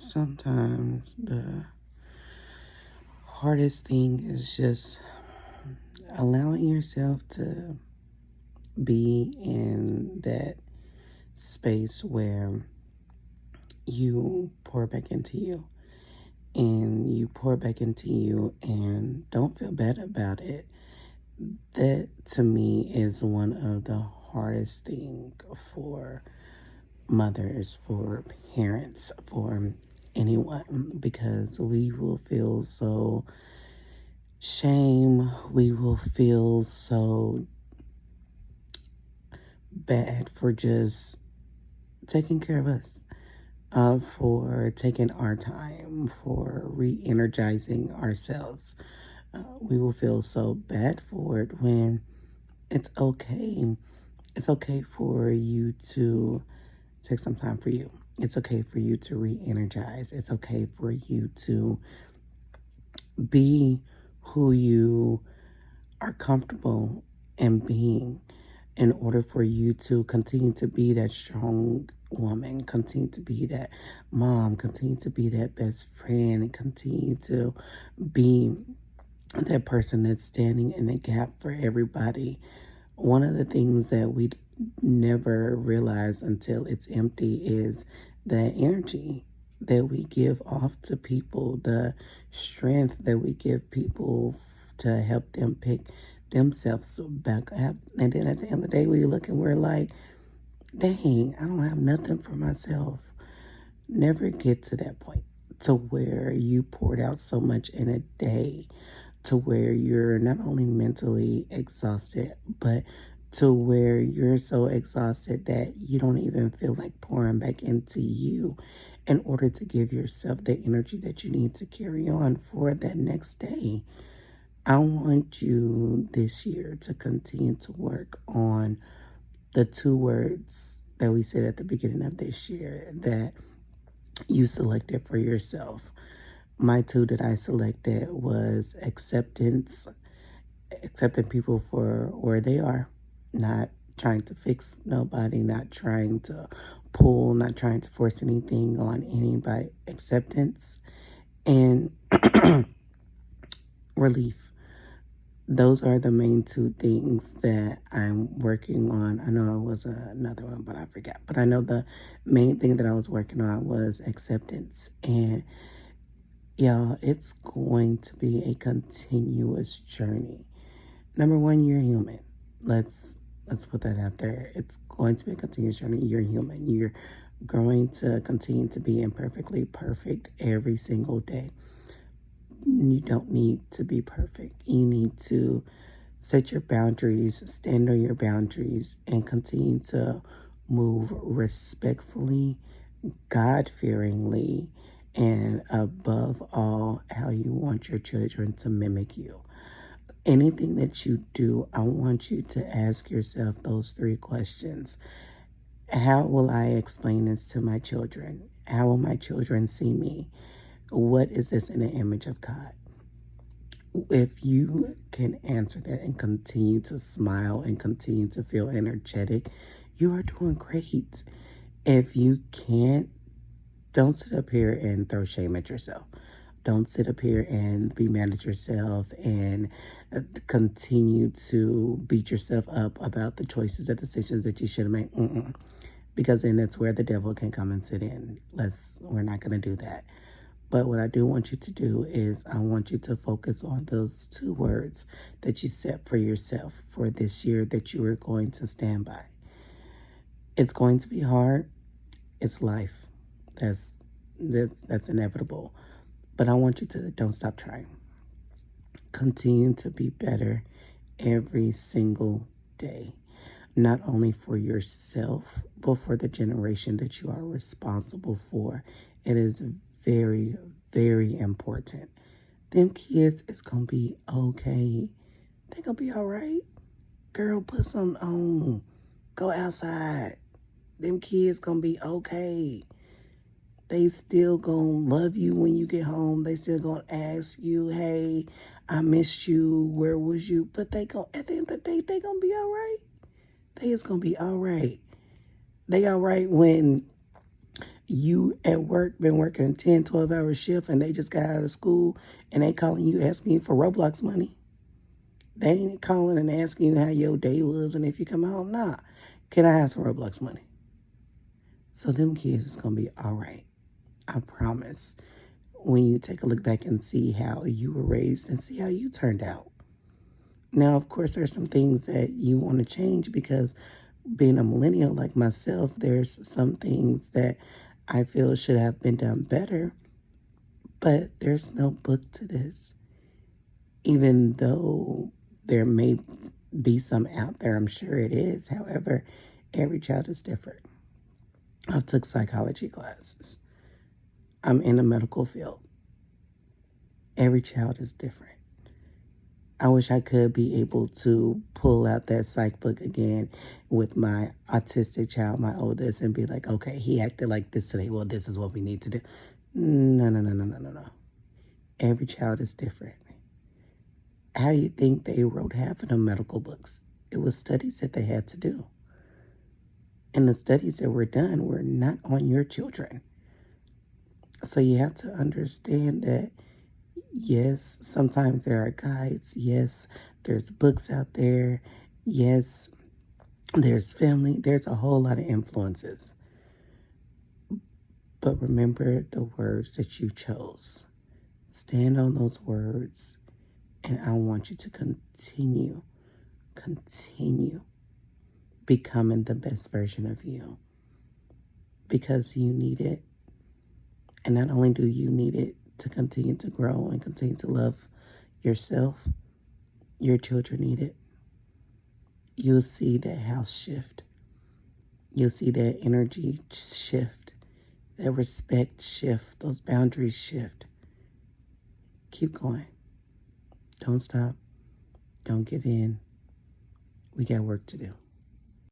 Sometimes the hardest thing is just allowing yourself to be in that space where you pour back into you and you pour back into you and don't feel bad about it. That to me is one of the hardest thing for mothers, for parents, for anyone, because we will feel so shame, we will feel so bad for just taking care of us, for taking our time, for re energizing ourselves. We will feel so bad for it when it's okay. It's okay for you to take some time for you. It's okay for you to re energize. It's okay for you to be who you are comfortable in being in order for you to continue to be that strong woman, continue to be that mom, continue to be that best friend, and continue to be that person that's standing in the gap for everybody. One of the things that we never realize until it's empty is the energy that we give off to people, the strength that we give people to help them pick themselves back up. And then at the end of the day, we look and we're like, dang, I don't have nothing for myself. Never get to that point to where you poured out so much in a day to where you're not only mentally exhausted, but to where you're so exhausted that you don't even feel like pouring back into you in order to give yourself the energy that you need to carry on for that next day. I want you this year to continue to work on the two words that we said at the beginning of this year that you selected for yourself. My two that I selected was acceptance, accepting people for where they are, not trying to fix nobody, not trying to pull, not trying to force anything on anybody. Acceptance and relief. Those are the main two things that I'm working on. I know it was another one, but I forgot. But I know the main thing that I was working on was acceptance. And y'all, it's going to be a continuous journey. Number one, you're human. Let's put that out there. It's going to be a continuous journey. You're human. You're going to continue to be imperfectly perfect every single day. You don't need to be perfect. You need to set your boundaries, stand on your boundaries, and continue to move respectfully, God-fearingly, and above all, how you want your children to mimic you. Anything that you do, I want you to ask yourself those three questions. How will I explain this to my children? How will my children see me? What is this in the image of God? If you can answer that and continue to smile and continue to feel energetic, you are doing great. If you can't, don't sit up here and throw shame at yourself. Don't sit up here and be mad at yourself and continue to beat yourself up about the choices and decisions that you should have made. Because then that's where the devil can come and sit in. We're not going to do that. But what I do want you to do is I want you to focus on those two words that you set for yourself for this year that you are going to stand by. It's going to be hard. It's life. That's inevitable. But I want you to don't stop trying. Continue to be better every single day. Not only for yourself, but for the generation that you are responsible for. It is very, very important. Them kids is going to be okay. They're going to be all right. Girl, put something on. Go outside. Them kids going to be okay. They still going to love you when you get home. They still going to ask you, hey, I missed you. Where was you? But at the end of the day, they going to be all right. They is going to be all right. They all right when You at work been working a 10, 12-hour shift and they just got out of school and they calling you asking you for Roblox money. They ain't calling and asking you how your day was and if you come home. Nah. Can I have some Roblox money? So them kids is gonna be all right. I promise. When you take a look back and see how you were raised and see how you turned out. Now, of course, there's some things that you want to change because being a millennial like myself, there's some things that I feel should have been done better, but there's no book to this. Even though there may be some out there, I'm sure it is. However, every child is different. I took psychology classes. I'm in the medical field. Every child is different. I wish I could be able to pull out that psych book again with my autistic child, my oldest, and be like, okay, he acted like this today. Well, this is what we need to do. No, no, no, no, no, no, no. Every child is different. How do you think they wrote half of the medical books? It was studies that they had to do. And the studies that were done were not on your children. So you have to understand that, yes, sometimes there are guides. Yes, there's books out there. Yes, there's family. There's a whole lot of influences. But remember the words that you chose. Stand on those words. And I want you to continue becoming the best version of you. Because you need it. And not only do you need it to continue to grow and continue to love yourself, your children need it. You'll see that house shift. You'll see that energy shift, that respect shift, those boundaries shift. Keep going. Don't stop. Don't give in. We got work to do.